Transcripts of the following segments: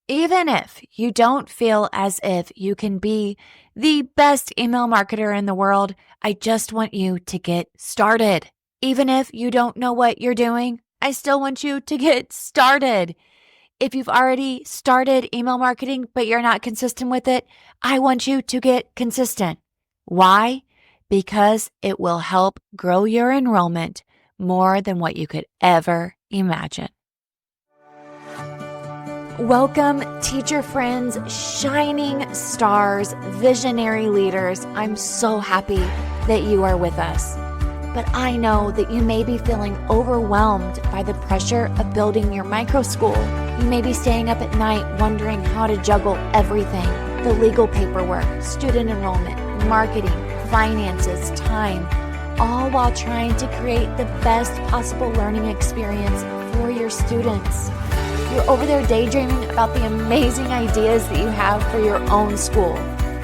Even if you don't feel as if you can be the best email marketer in the world, I just want you to get started. Even if you don't know what you're doing, I still want you to get started. If you've already started email marketing, but you're not consistent with it, I want you to get consistent. Why? Because it will help grow your enrollment more than what you could ever imagine. Welcome, teacher friends, shining stars, visionary leaders. I'm so happy that you are with us. But I know that you may be feeling overwhelmed by the pressure of building your microschool. You may be staying up at night wondering how to juggle everything: the legal paperwork, student enrollment, marketing, finances, time, all while trying to create the best possible learning experience for your students. You're over there daydreaming about the amazing ideas that you have for your own school,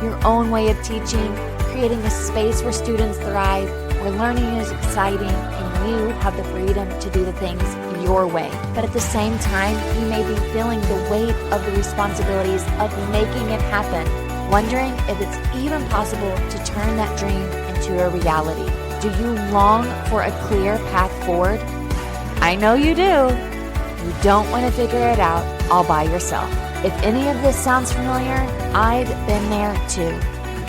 your own way of teaching, creating a space where students thrive, where learning is exciting, and you have the freedom to do the things your way. But at the same time, you may be feeling the weight of the responsibilities of making it happen, wondering if it's even possible to turn that dream into a reality. Do you long for a clear path forward? I know you do. You don't want to figure it out all by yourself. If any of this sounds familiar, I've been there too.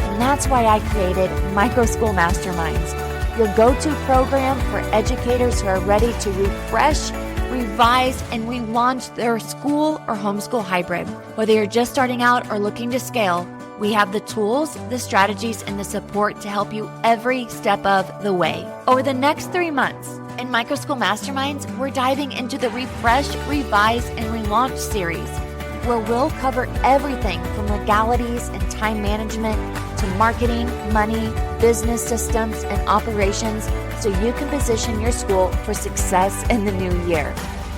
And that's why I created Microschool Masterminds, your go-to program for educators who are ready to refresh, revise, and relaunch their school or homeschool hybrid. Whether you're just starting out or looking to scale, we have the tools, the strategies, and the support to help you every step of the way. Over the next 3 months, in Microschool Masterminds, we're diving into the Refresh, Revise, and Relaunch series, where we'll cover everything from legalities and time management to marketing, money, business systems, and operations so you can position your school for success in the new year.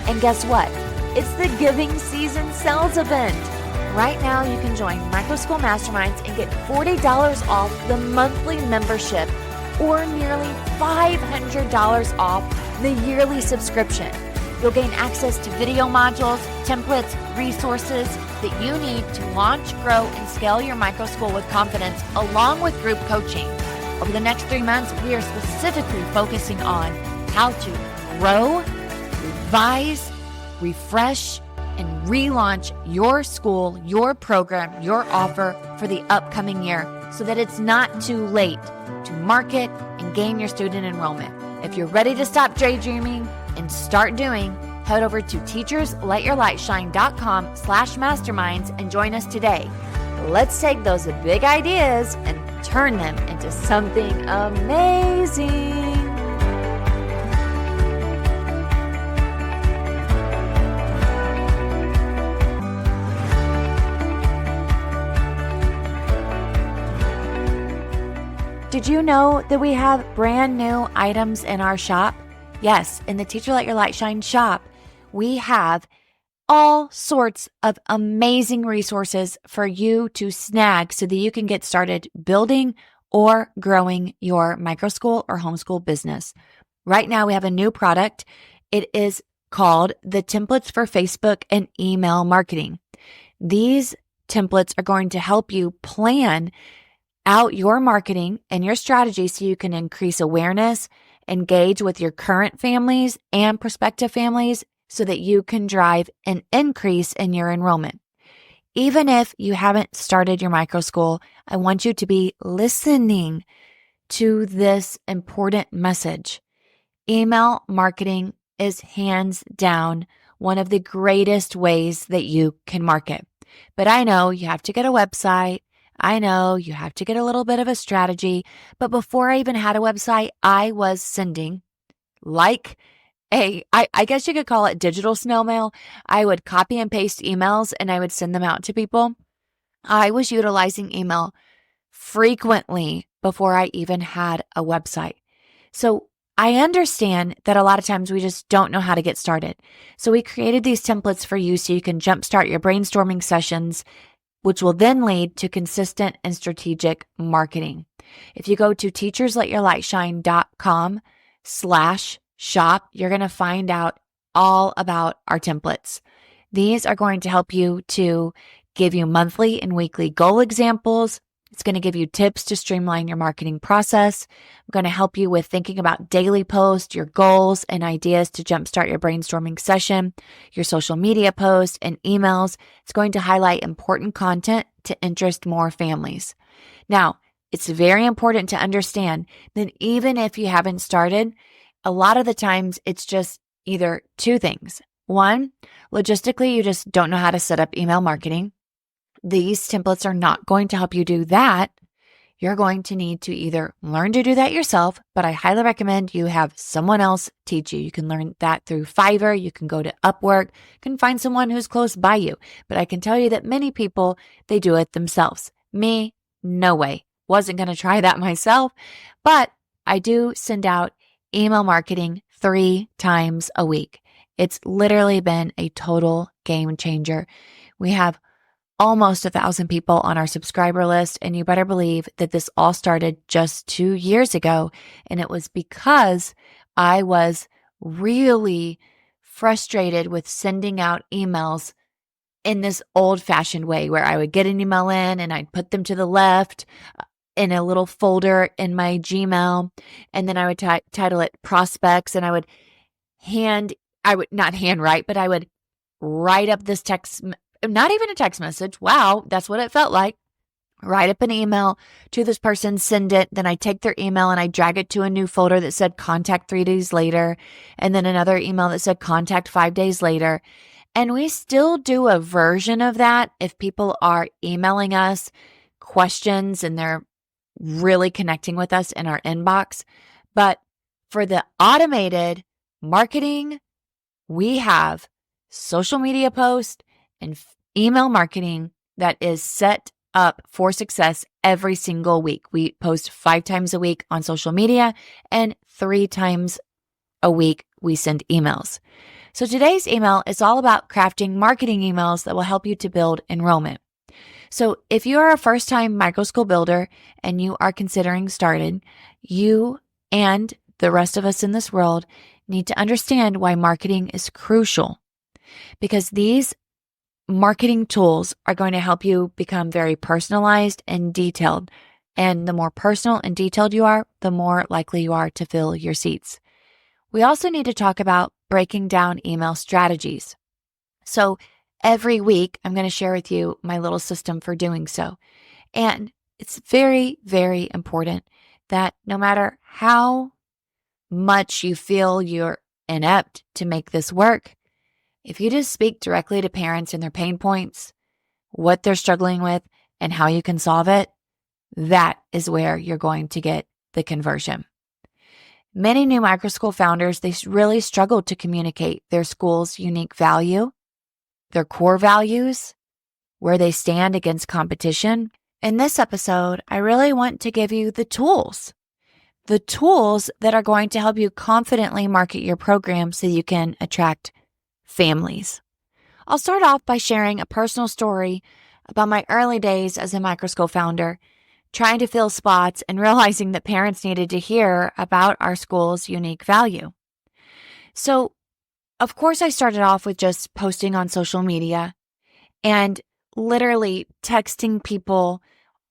And guess what? It's the Giving Season Sales event. Right now, you can join Microschool Masterminds and get $40 off the monthly membership or nearly $500 off the yearly subscription. You'll gain access to video modules, templates, resources that you need to launch, grow, and scale your microschool with confidence, along with group coaching. Over the next 3 months, we are specifically focusing on how to grow, revise, refresh, and relaunch your school, your program, your offer for the upcoming year so that it's not too late to market and gain your student enrollment. If you're ready to stop daydreaming and start doing, head over to teachersletyourlightshine.com/masterminds and join us today. Let's take those big ideas and turn them into something amazing. Did you know that we have brand new items in our shop? Yes, in the Teacher Let Your Light Shine shop, we have all sorts of amazing resources for you to snag so that you can get started building or growing your microschool or homeschool business. Right now, we have a new product. It is called the Templates for Facebook and Email Marketing. These templates are going to help you plan out your marketing and your strategy so you can increase awareness, engage with your current families and prospective families so that you can drive an increase in your enrollment. Even if you haven't started your microschool, I want you to be listening to this important message. Email marketing is hands down one of the greatest ways that you can market. But I know you have to get a website. I know you have to get a little bit of a strategy, but before I even had a website, I was sending I guess you could call it digital snail mail. I would copy and paste emails and I would send them out to people. I was utilizing email frequently before I even had a website. So I understand that a lot of times we just don't know how to get started. So we created these templates for you so you can jumpstart your brainstorming sessions, which will then lead to consistent and strategic marketing. If you go to teachersletyourlightshine.com/shop, you're going to find out all about our templates. These are going to help you to give you monthly and weekly goal examples. It's going to give you tips to streamline your marketing process. I'm going to help you with thinking about daily posts, your goals, and ideas to jumpstart your brainstorming session, your social media posts, and emails. It's going to highlight important content to interest more families. Now, it's very important to understand that even if you haven't started, a lot of the times it's just either two things. One, logistically, you just don't know how to set up email marketing. These templates are not going to help you do that. You're going to need to either learn to do that yourself, but I highly recommend you have someone else teach you. You can learn that through Fiverr. You can go to Upwork. You can find someone who's close by you. But I can tell you that many people, they do it themselves. Me, no way. Wasn't going to try that myself, but I do send out email marketing 3 times a week. It's literally been a total game changer. We have almost 1,000 people on our subscriber list, and you better believe that this all started just 2 years ago. And it was because I was really frustrated with sending out emails in this old-fashioned way where I would get an email in and I'd put them to the left in a little folder in my Gmail, and then I would title it prospects, and I would not handwrite, but I would write up this text, not even a text message. Wow, that's what it felt like. Write up an email to this person, send it. Then I take their email and I drag it to a new folder that said contact 3 days later. And then another email that said contact 5 days later. And we still do a version of that if people are emailing us questions and they're really connecting with us in our inbox. But for the automated marketing, we have social media posts and email marketing that is set up for success every single week. We post 5 times a week on social media, and 3 times a week we send emails. So today's email is all about crafting marketing emails that will help you to build enrollment. So if you are a first-time Microschool builder and you are considering starting, you and the rest of us in this world need to understand why marketing is crucial, because these marketing tools are going to help you become very personalized and detailed. And the more personal and detailed you are, the more likely you are to fill your seats. We also need to talk about breaking down email strategies. So every week, I'm going to share with you my little system for doing so. And it's very, very important that no matter how much you feel you're inept to make this work, if you just speak directly to parents and their pain points, what they're struggling with, and how you can solve it, that is where you're going to get the conversion. Many new Microschool founders, they really struggle to communicate their school's unique value, their core values, where they stand against competition. In this episode, I really want to give you the tools that are going to help you confidently market your program so you can attract families. I'll start off by sharing a personal story about my early days as a Microschool founder, trying to fill spots and realizing that parents needed to hear about our school's unique value. So, of course, I started off with just posting on social media and literally texting people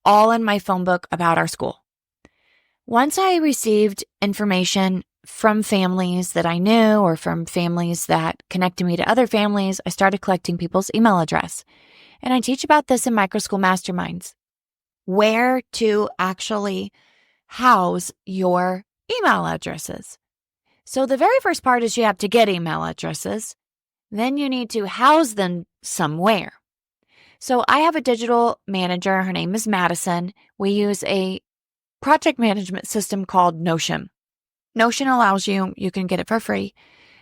all in my phone book about our school. Once I received information from families that I knew or from families that connected me to other families, I started collecting people's email address. And I teach about this in Microschool Masterminds, where to actually house your email addresses. So the very first part is you have to get email addresses. Then you need to house them somewhere. So I have a digital manager. Her name is Madison. We use a project management system called Notion. Notion allows you can get it for free.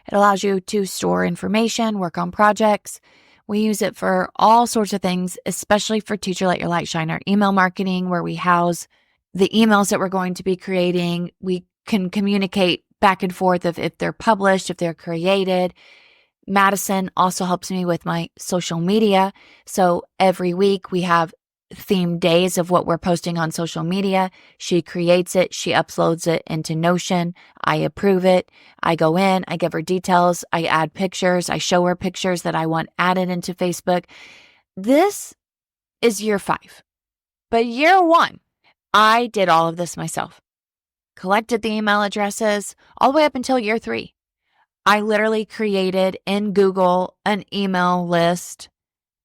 It allows you to store information, work on projects. We use it for all sorts of things, especially for Teacher Let Your Light Shine, our email marketing, where we house the emails that we're going to be creating. We can communicate back and forth if they're published, if they're created. Madison also helps me with my social media. So every week we have themed days of what we're posting on social media. She creates it. She uploads it into Notion. I approve it. I go in. I give her details. I add pictures. I show her pictures that I want added into Facebook. This is year 5. But year 1, I did all of this myself. Collected the email addresses all the way up until year 3. I literally created in Google an email list,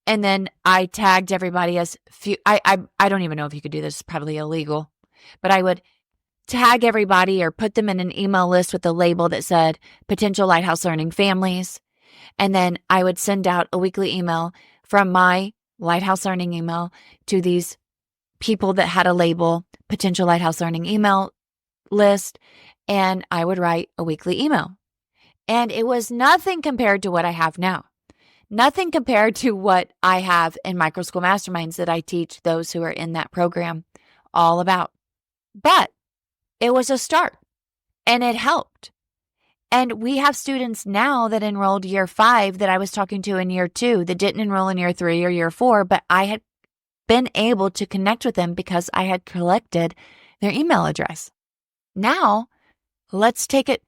and then I tagged everybody as few. I don't even know if you could do this. It's probably illegal, but I would tag everybody or put them in an email list with a label that said potential Lighthouse Learning families. And then I would send out a weekly email from my Lighthouse Learning email to these people that had a label potential Lighthouse Learning email list. And I would write a weekly email. And it was nothing compared to what I have now. Nothing compared to what I have in Microschool Masterminds that I teach those who are in that program all about. But it was a start, and it helped. And we have students now that enrolled year 5 that I was talking to in year 2 that didn't enroll in year 3 or year 4, but I had been able to connect with them because I had collected their email address. Now, let's take it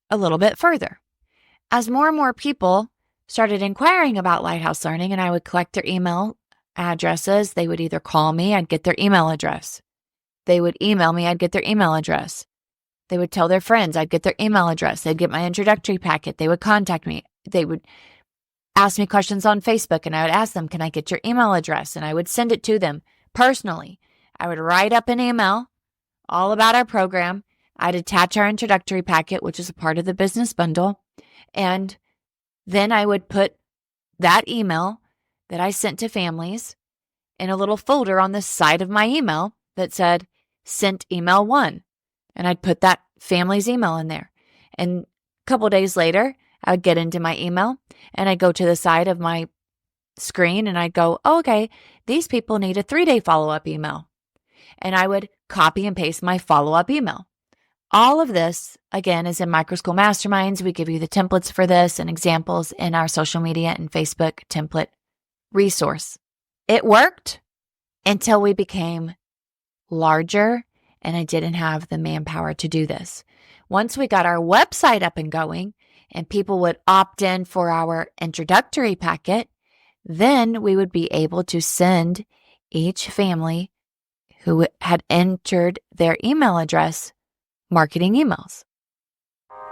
a little bit further. As more and more people started inquiring about Lighthouse Learning, and I would collect their email addresses, they would either call me, I'd get their email address. They would email me, I'd get their email address. They would tell their friends, I'd get their email address. They'd get my introductory packet. They would contact me. They would ask me questions on Facebook, and I would ask them, can I get your email address? And I would send it to them personally. I would write up an email all about our program. I'd attach our introductory packet, which is a part of the business bundle. And then I would put that email that I sent to families in a little folder on the side of my email that said, sent email 1. And I'd put that family's email in there. And a couple days later, I would get into my email and I'd go to the side of my screen and I'd go, oh, okay, these people need a 3-day follow-up email. And I would copy and paste my follow-up email. All of this, again, is in Microschool Masterminds. We give you the templates for this and examples in our social media and Facebook template resource. It worked until we became larger and I didn't have the manpower to do this. Once we got our website up and going and people would opt in for our introductory packet, then we would be able to send each family who had entered their email address marketing emails.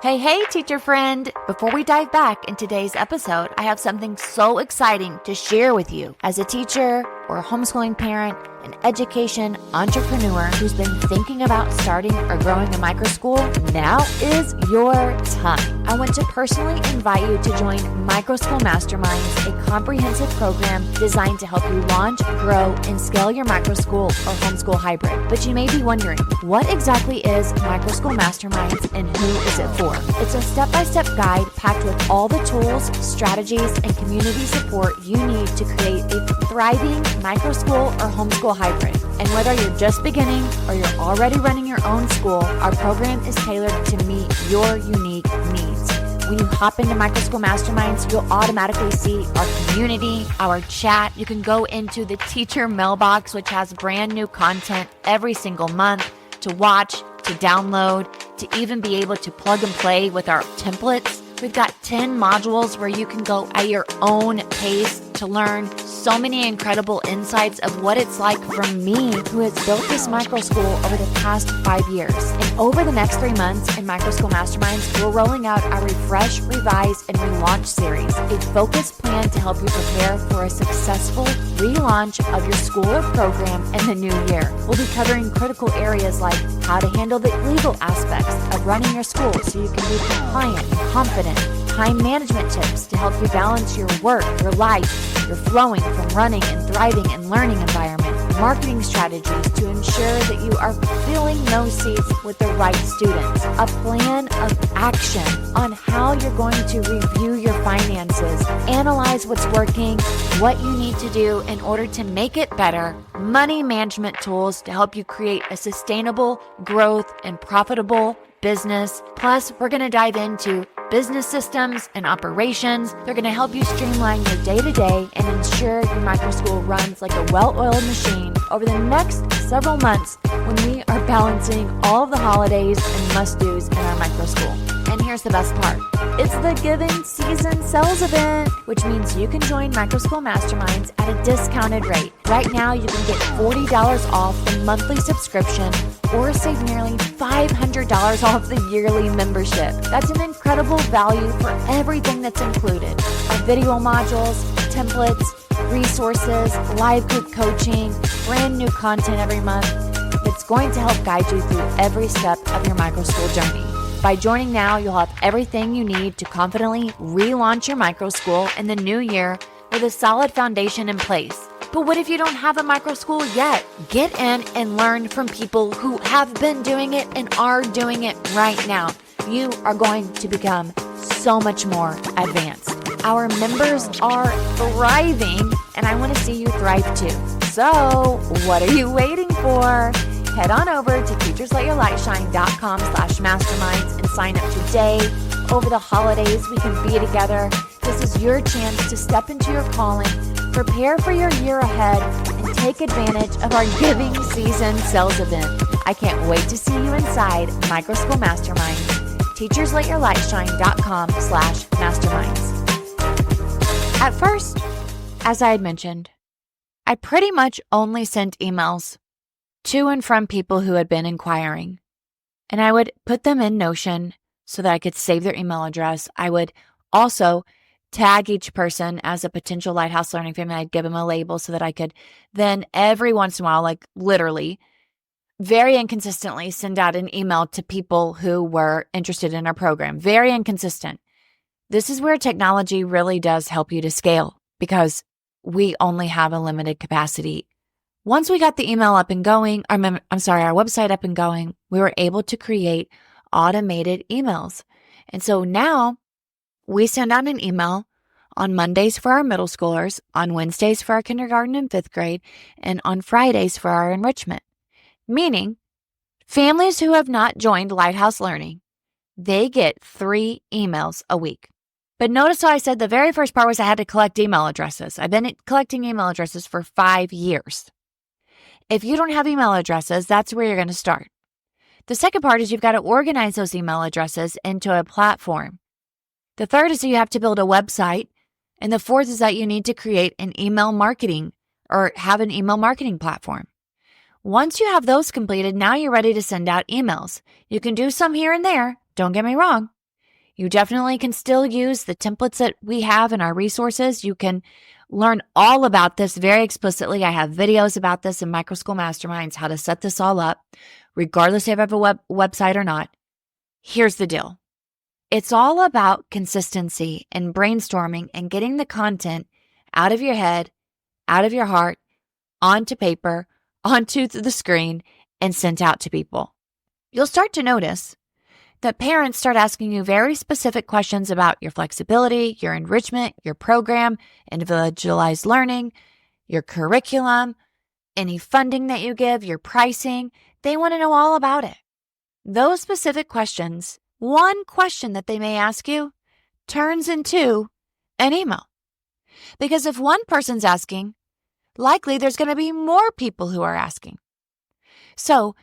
Hey, teacher friend. Before we dive back in today's episode, I have something so exciting to share with you. As a teacher or a homeschooling parent, an education entrepreneur who's been thinking about starting or growing a microschool, now is your time. I want to personally invite you to join Microschool Masterminds, a comprehensive program designed to help you launch, grow, and scale your microschool or homeschool hybrid. But you may be wondering, what exactly is Microschool Masterminds and who is it for? It's a step-by-step guide packed with all the tools, strategies, and community support you need to create a thriving microschool or homeschool hybrid. And whether you're just beginning or you're already running your own school, our program is tailored to meet your unique needs. When you hop into Microschool Masterminds, you'll automatically see our community, our chat. You can go into the teacher mailbox, which has brand new content every single month to watch, to download, to even be able to plug and play with our templates. We've got 10 modules where you can go at your own pace to learn so many incredible insights of what it's like from me, who has built this microschool over the past 5 years. And over the next 3 months in Microschool Masterminds, we're rolling out our Refresh, Revise, and Relaunch series, a focused plan to help you prepare for a successful relaunch of your school or program in the new year. We'll be covering critical areas like how to handle the legal aspects of running your school so you can be compliant and confident, time management tips to help you balance your work, your life, your flowing from running and thriving and learning environment, marketing strategies to ensure that you are filling those seats with the right students, a plan of action on how you're going to review your finances, analyze what's working, what you need to do in order to make it better, money management tools to help you create a sustainable growth and profitable business. Plus, we're going to dive into business systems and operations. They're going to help you streamline your day-to-day and ensure your Microschool runs like a well-oiled machine over the next several months when we are balancing all of the holidays and must-dos in our Microschool. And here's the best part. It's the Giving Season Sales Event, which means you can join Microschool Masterminds at a discounted rate. Right now, you can get $40 off the monthly subscription or save nearly $500 off the yearly membership. That's an incredible value for everything that's included. Our video modules, templates, resources, live group coaching, brand new content every month. It's going to help guide you through every step of your Microschool journey. By joining now, you'll have everything you need to confidently relaunch your Microschool in the new year with a solid foundation in place. But what if you don't have a Microschool yet? Get in and learn from people who have been doing it and are doing it right now. You are going to become so much more advanced. Our members are thriving, and I want to see you thrive too. So, what are you waiting for? Head on over to teachersletyourlightshine.com/masterminds and sign up today. Over the holidays, we can be together. This is your chance to step into your calling, prepare for your year ahead, and take advantage of our Giving Season Sales Event. I can't wait to see you inside Microschool Masterminds. teachersletyourlightshine.com/masterminds. At first, as I had mentioned, I pretty much only sent emails to and from people who had been inquiring. And I would put them in Notion so that I could save their email address. I would also tag each person as a potential Lighthouse Learning family. I'd give them a label so that I could then every once in a while, like literally, very inconsistently send out an email to people who were interested in our program. Very inconsistent. This is where technology really does help you to scale because we only have a limited capacity. Once we got the email up and going, our website up and going, we were able to create automated emails. And so now we send out an email on Mondays for our middle schoolers, on Wednesdays for our kindergarten and fifth grade, and on Fridays for our enrichment. Meaning, families who have not joined Lighthouse Learning, they get 3 emails a week. But notice how I said the very first part was I had to collect email addresses. I've been collecting email addresses for 5 years. If you don't have email addresses, that's where you're going to start. The second part is you've got to organize those email addresses into a platform. The third is that you have to build a website. And the fourth is that you need to create an email marketing or have an email marketing platform. Once you have those completed, now you're ready to send out emails. You can do some here and there. Don't get me wrong. You definitely can still use the templates that we have in our resources. You can learn all about this very explicitly. I have videos about this in Microschool Masterminds, how to set this all up, regardless if you have a website or not. Here's the deal. It's all about consistency and brainstorming and getting the content out of your head, out of your heart, onto paper, onto the screen, and sent out to people. You'll start to notice that parents start asking you very specific questions about your flexibility, your enrichment, your program, individualized learning, your curriculum, any funding that you give, your pricing. They want to know all about it. Those specific questions, one question that they may ask you, turns into an email. Because if one person's asking, likely there's going to be more people who are asking. So,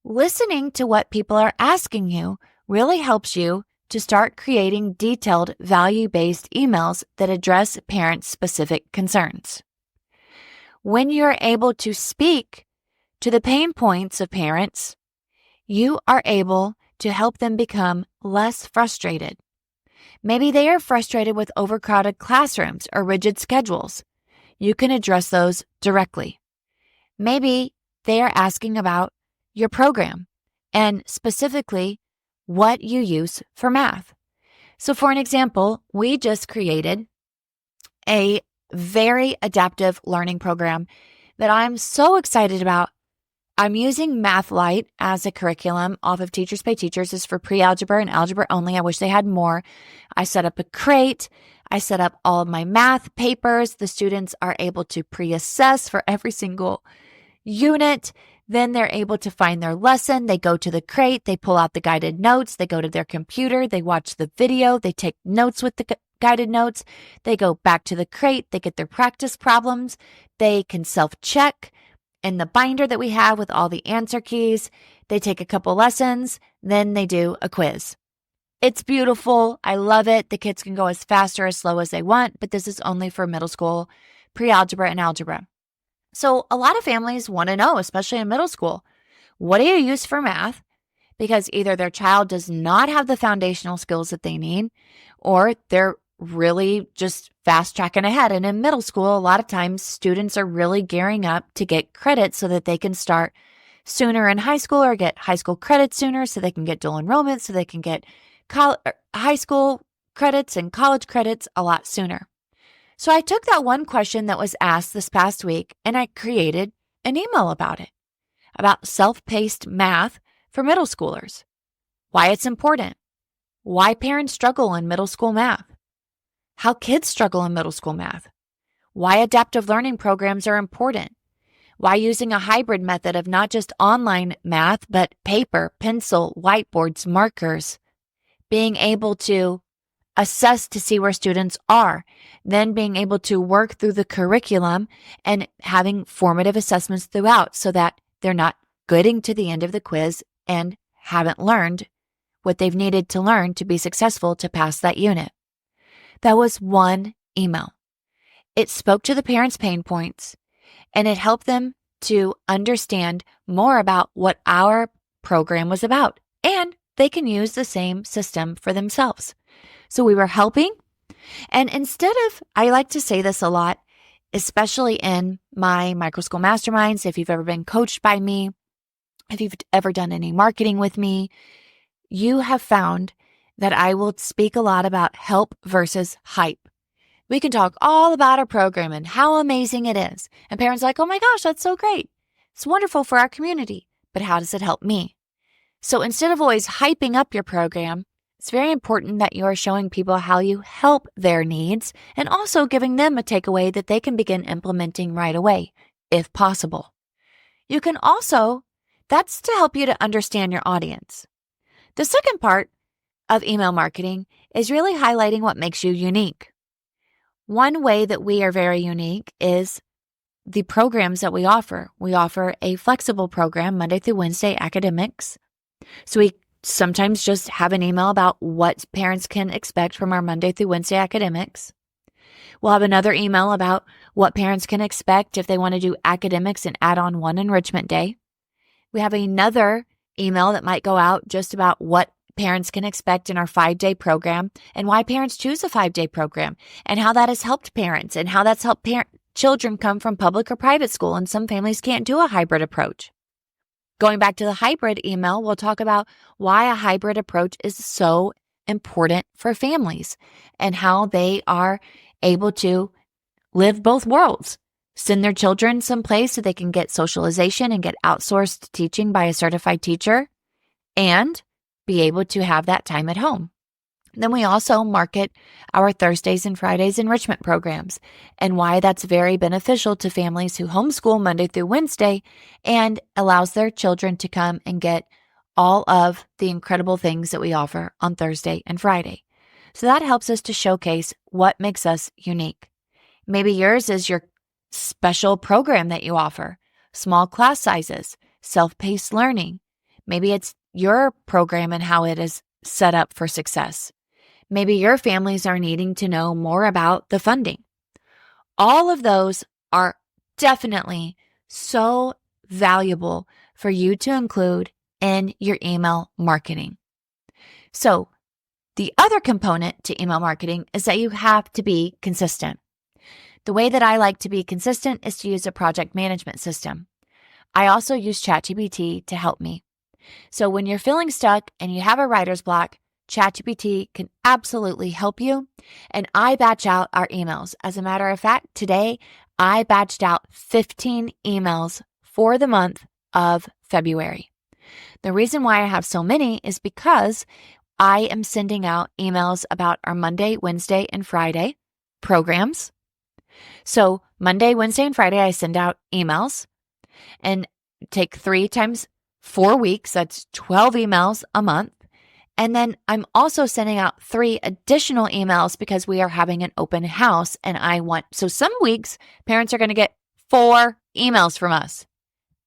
listening to what people are asking you really helps you to start creating detailed value-based emails that address parent-specific concerns. When you're able to speak to the pain points of parents, you are able to help them become less frustrated. Maybe they are frustrated with overcrowded classrooms or rigid schedules. You can address those directly. Maybe they are asking about your program and specifically what you use for math. So for an example, we just created a very adaptive learning program that I'm so excited about. I'm using MathLite as a curriculum off of Teachers Pay Teachers. It's for pre-algebra and algebra only. I wish they had more. I set up a crate. I set up all of my math papers. The students are able to pre-assess for every single unit. Then they're able to find their lesson. They go to the crate, they pull out the guided notes, they go to their computer, they watch the video, they take notes with the guided notes, they go back to the crate, they get their practice problems, they can self-check in the binder that we have with all the answer keys. They take a couple lessons, then they do a quiz. It's beautiful. I love it. The kids can go as fast or as slow as they want, but this is only for middle school, pre-algebra, and algebra. So a lot of families want to know, especially in middle school, what do you use for math? Because either their child does not have the foundational skills that they need, or they're really just fast tracking ahead. And in middle school, a lot of times students are really gearing up to get credit so that they can start sooner in high school or get high school credits sooner so they can get dual enrollment, so they can get high school credits and college credits a lot sooner. So I took that one question that was asked this past week and I created an email about it, about self-paced math for middle schoolers, why it's important, why parents struggle in middle school math, how kids struggle in middle school math, why adaptive learning programs are important, why using a hybrid method of not just online math, but paper, pencil, whiteboards, markers, being able to assess to see where students are, then being able to work through the curriculum and having formative assessments throughout so that they're not getting to the end of the quiz and haven't learned what they've needed to learn to be successful to pass that unit. That was one email. It spoke to the parents' pain points and it helped them to understand more about what our program was about, and they can use the same system for themselves. So we were helping. And instead of, I like to say this a lot, especially in my Microschool Masterminds, if you've ever been coached by me, if you've ever done any marketing with me, you have found that I will speak a lot about help versus hype. We can talk all about our program and how amazing it is. And parents are like, oh my gosh, that's so great. It's wonderful for our community. But how does it help me? So instead of always hyping up your program, it's very important that you are showing people how you help their needs and also giving them a takeaway that they can begin implementing right away, if possible. You can also, that's to help you to understand your audience. The second part of email marketing is really highlighting what makes you unique. One way that we are very unique is the programs that we offer. We offer a flexible program, Monday through Wednesday academics. So we sometimes just have an email about what parents can expect from our Monday through Wednesday academics. We'll have another email about what parents can expect if they want to do academics and add on one enrichment day. We have another email that might go out just about what parents can expect in our 5-day program and why parents choose a 5-day program and how that has helped parents and how that's helped children come from public or private school, and some families can't do a hybrid approach. Going back to the hybrid email, we'll talk about why a hybrid approach is so important for families and how they are able to live both worlds. Send their children someplace so they can get socialization and get outsourced teaching by a certified teacher and be able to have that time at home. Then we also market our Thursdays and Fridays enrichment programs and why that's very beneficial to families who homeschool Monday through Wednesday and allows their children to come and get all of the incredible things that we offer on Thursday and Friday. So that helps us to showcase what makes us unique. Maybe yours is your special program that you offer, small class sizes, self-paced learning. Maybe it's your program and how it is set up for success. Maybe your families are needing to know more about the funding. All of those are definitely so valuable for you to include in your email marketing. So the other component to email marketing is that you have to be consistent. The way that I like to be consistent is to use a project management system. I also use ChatGPT to help me. So when you're feeling stuck and you have a writer's block, ChatGPT can absolutely help you. And I batch out our emails. As a matter of fact, today I batched out 15 emails for the month of February. The reason why I have so many is because I am sending out emails about our Monday, Wednesday, and Friday programs. So Monday, Wednesday, and Friday, I send out emails. And take 3 times 4 weeks. That's 12 emails a month. And then I'm also sending out 3 additional emails because we are having an open house. And so some weeks parents are going to get 4 emails from us.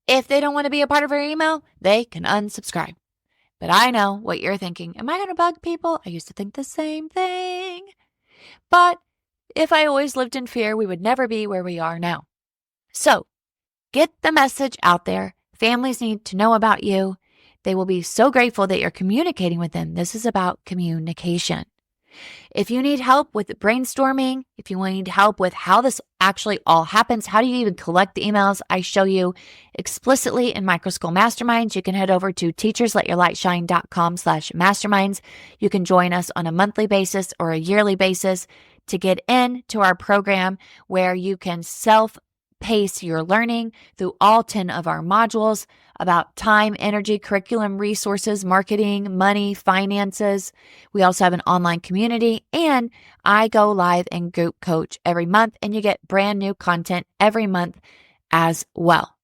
If they don't want to be a part of our email, they can unsubscribe. But I know what you're thinking. Am I going to bug people? I used to think the same thing. But if I always lived in fear, we would never be where we are now. So get the message out there. Families need to know about you. They will be so grateful that you're communicating with them. This is about communication. If you need help with brainstorming, if you need help with how this actually all happens, how do you even collect the emails, I show you explicitly in Microschool Masterminds. You can head over to teachersletyourlightshine.com/masterminds. You can join us on a monthly basis or a yearly basis to get into our program where you can self-pace your learning through all 10 of our modules about time, energy, curriculum, resources, marketing, money, finances. We also have an online community, and I go live and group coach every month, and you get brand new content every month as well.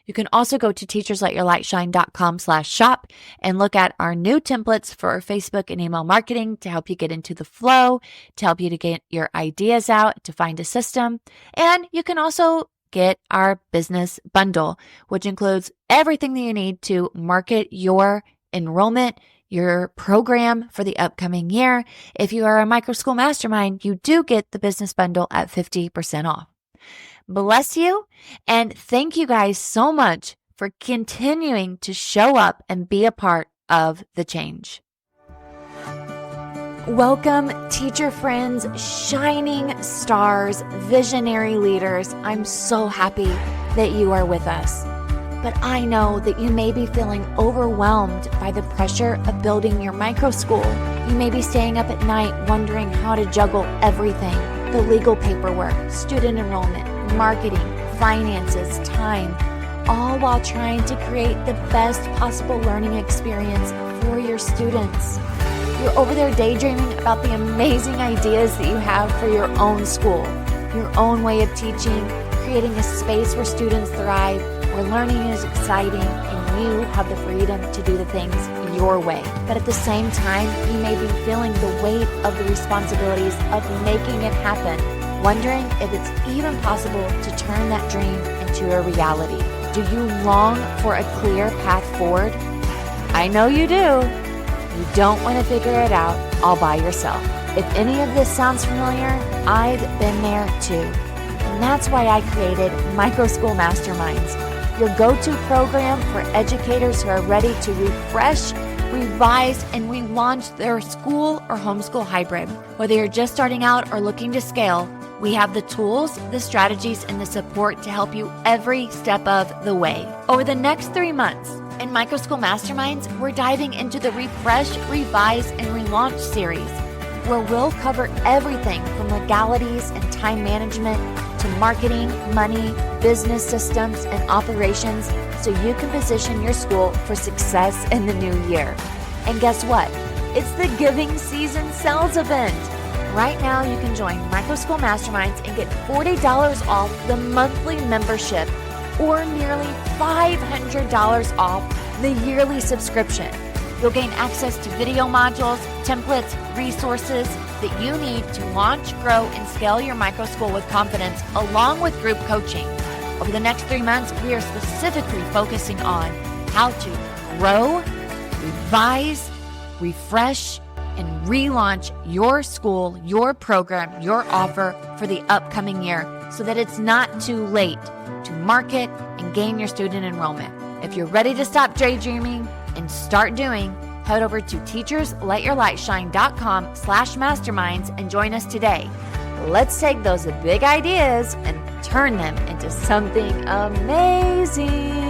You can also go to teachersletyourlightshine.com/shop and look at our new templates for Facebook and email marketing to help you get into the flow, to help you to get your ideas out, to find a system. And you can also get our business bundle, which includes everything that you need to market your enrollment, your program for the upcoming year. If you are a Microschool Mastermind, you do get the business bundle at 50% off. Bless you, and thank you guys so much for continuing to show up and be a part of the change. Welcome, teacher friends, shining stars, visionary leaders. I'm so happy that you are with us. But I know that you may be feeling overwhelmed by the pressure of building your microschool. You may be staying up at night wondering how to juggle everything: the legal paperwork, student enrollment, marketing, finances, time, all while trying to create the best possible learning experience for your students. You're over there daydreaming about the amazing ideas that you have for your own school, your own way of teaching, creating a space where students thrive, where learning is exciting, and you have the freedom to do the things your way. But at the same time, you may be feeling the weight of the responsibilities of making it happen, wondering if it's even possible to turn that dream into a reality. Do you long for a clear path forward? I know you do. You don't want to figure it out all by yourself. If any of this sounds familiar, I've been there too. And that's why I created Microschool Masterminds, your go-to program for educators who are ready to refresh, revise, and relaunch their school or homeschool hybrid. Whether you're just starting out or looking to scale, we have the tools, the strategies, and the support to help you every step of the way. Over the next 3 months, in Microschool Masterminds, we're diving into the Refresh, Revise, and Relaunch series, where we'll cover everything from legalities and time management to marketing, money, business systems, and operations so you can position your school for success in the new year. And guess what? It's the Giving Season Sales event. Right now, you can join Microschool Masterminds and get $40 off the monthly membership or nearly $500 off the yearly subscription. You'll gain access to video modules, templates, resources that you need to launch, grow, and scale your microschool with confidence, along with group coaching. Over the next 3 months, we are specifically focusing on how to grow, revise, refresh, and relaunch your school, your program, your offer for the upcoming year so that it's not too late to market and gain your student enrollment. If you're ready to stop daydreaming and start doing, head over to teachersletyourlightshine.com/masterminds and join us today. Let's take those big ideas and turn them into something amazing.